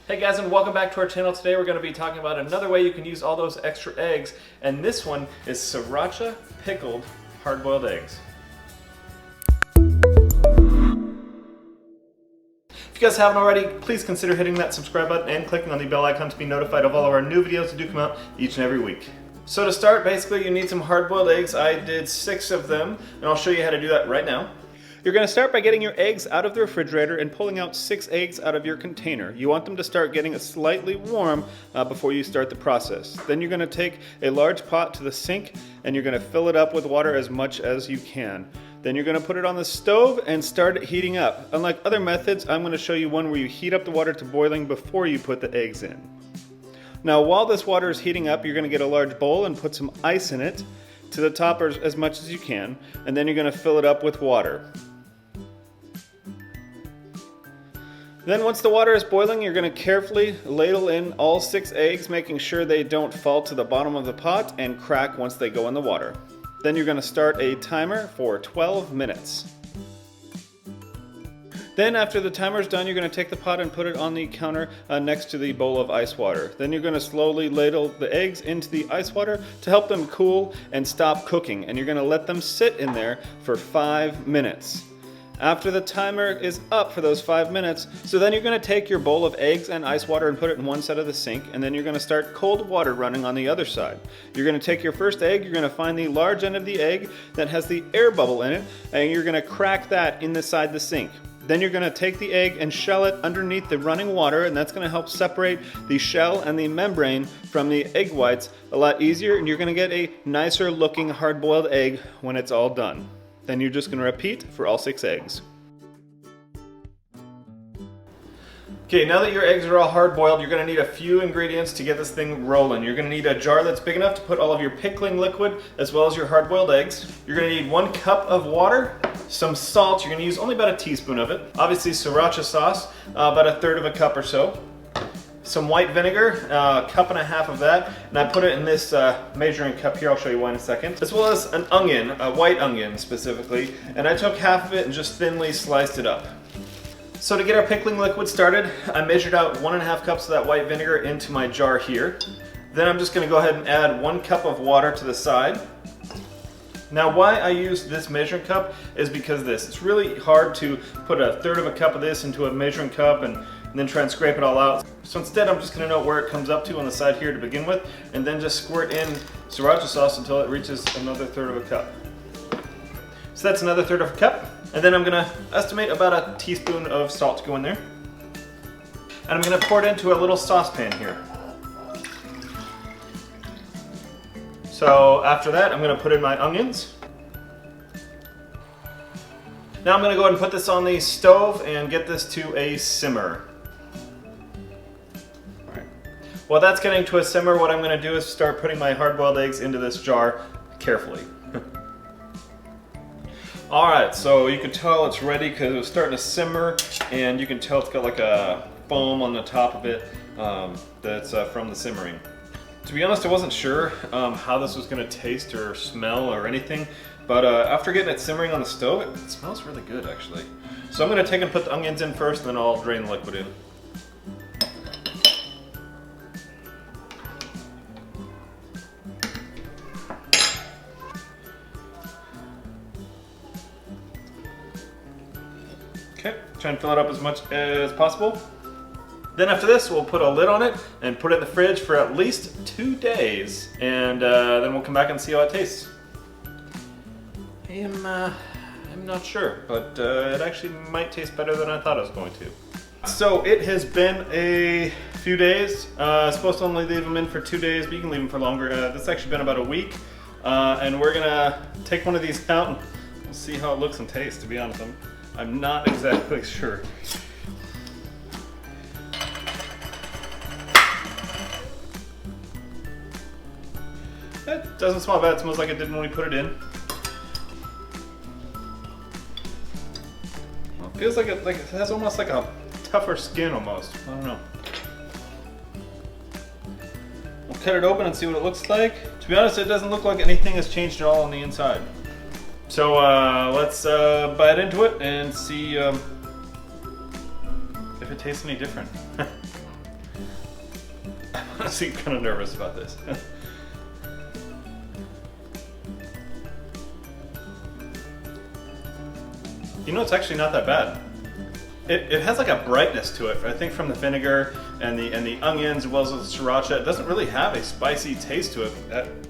Hey guys, and welcome back to our channel. Today we're going to be talking about another way you can use all those extra eggs, and this one is Sriracha Pickled hard-boiled eggs. If you guys haven't already, please consider hitting that subscribe button and clicking on the bell icon to be notified of all of our new videos that do come out each and every week. So to start, basically you need some hard-boiled eggs. I did 6 of them, and I'll show you how to do that right now. You're going to start by getting your eggs out of the refrigerator and pulling out 6 eggs out of your container. You want them to start getting slightly warm before you start the process. Then you're going to take a large pot to the sink and you're going to fill it up with water as much as you can. Then you're going to put it on the stove and start it heating up. Unlike other methods, I'm going to show you one where you heat up the water to boiling before you put the eggs in. Now while this water is heating up, you're going to get a large bowl and put some ice in it to the top as much as you can, and then you're going to fill it up with water. Then once the water is boiling, you're going to carefully ladle in all 6 eggs, making sure they don't fall to the bottom of the pot and crack once they go in the water. Then you're going to start a timer for 12 minutes. Then after the timer is done, you're going to take the pot and put it on the counter next to the bowl of ice water. Then you're going to slowly ladle the eggs into the ice water to help them cool and stop cooking. And you're going to let them sit in there for 5 minutes. After the timer is up for those 5 minutes, so then you're going to take your bowl of eggs and ice water and put it in one side of the sink, and then you're going to start cold water running on the other side. You're going to take your first egg, you're going to find the large end of the egg that has the air bubble in it, and you're going to crack that inside the sink. Then you're going to take the egg and shell it underneath the running water, and that's going to help separate the shell and the membrane from the egg whites a lot easier, and you're going to get a nicer looking hard-boiled egg when it's all done. Then you're just going to repeat for all 6 eggs. Okay, now that your eggs are all hard boiled, you're going to need a few ingredients to get this thing rolling. You're going to need a jar that's big enough to put all of your pickling liquid as well as your hard boiled eggs. You're going to need 1 cup of water, some salt. You're going to use only about a teaspoon of it. Obviously sriracha sauce, about 1/3 of a cup or so. Some white vinegar, 1.5 cups of that, and I put it in this measuring cup here. I'll show you why in a second. As well as an onion, a white onion specifically, and I took half of it and just thinly sliced it up. So to get our pickling liquid started, I measured out 1.5 cups of that white vinegar into my jar here. Then I'm just going to go ahead and add 1 cup of water to the side. Now why I use this measuring cup is because of this. It's really hard to put 1/3 of a cup of this into a measuring cup and then try and scrape it all out. So instead I'm just going to know where it comes up to on the side here to begin with, and then just squirt in sriracha sauce until it reaches another 1/3 of a cup. So that's another 1/3 of a cup, and then I'm going to estimate about a teaspoon of salt to go in there. And I'm going to pour it into a little saucepan here. So after that I'm going to put in my onions. Now I'm going to go ahead and put this on the stove and get this to a simmer. While that's getting to a simmer, what I'm going to do is start putting my hard-boiled eggs into this jar carefully. Alright, so you can tell it's ready because it was starting to simmer, and you can tell it's got like a foam on the top of it that's from the simmering. To be honest, I wasn't sure how this was going to taste or smell or anything, but after getting it simmering on the stove, it smells really good actually. So I'm going to take and put the onions in first, and then I'll drain the liquid in. Okay, try and fill it up as much as possible. Then after this, we'll put a lid on it and put it in the fridge for at least 2 days, and then we'll come back and see how it tastes. I'm not sure, but it actually might taste better than I thought it was going to. So it has been a few days. Supposed to only leave them in for 2 days, but you can leave them for longer. It's actually been about a week, and we're gonna take one of these out and we'll see how it looks and tastes. To be honest, I'm not exactly sure. It doesn't smell bad. It smells like it did when we put it in. Well, it feels like it has almost like a tougher skin almost. I don't know. We'll cut it open and see what it looks like. To be honest, it doesn't look like anything has changed at all on the inside. So let's bite into it and see if it tastes any different. honestly kind of nervous about this. You know, it's actually not that bad. It has like a brightness to it, I think, from the vinegar and the onions as well as the sriracha. It doesn't really have a spicy taste to it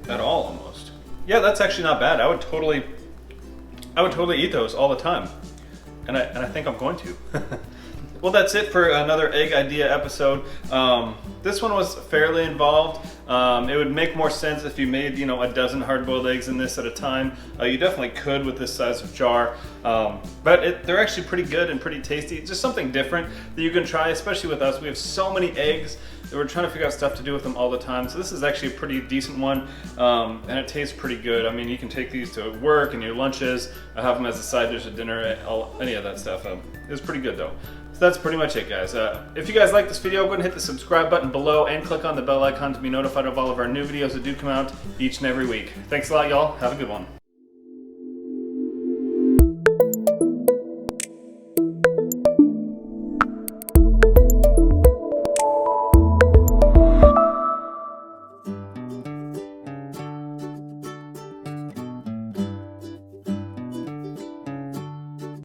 at all, almost. Yeah, that's actually not bad. I would totally eat those all the time, and I think I'm going to. Well, that's it for another egg idea episode. This one was fairly involved. It would make more sense if you made, you know, a dozen hard-boiled eggs in this at a time. You definitely could with this size of jar, but they're actually pretty good and pretty tasty. It's just something different that you can try, especially with us. We have so many eggs that we're trying to figure out stuff to do with them all the time. So this is actually a pretty decent one, and it tastes pretty good. I mean, you can take these to work and your lunches, have them as a side dish at dinner, any of that stuff. It's pretty good though. So that's pretty much it, guys. If you guys like this video, go ahead and hit the subscribe button below and click on the bell icon to be notified of all of our new videos that do come out each and every week. Thanks a lot, y'all. Have a good one.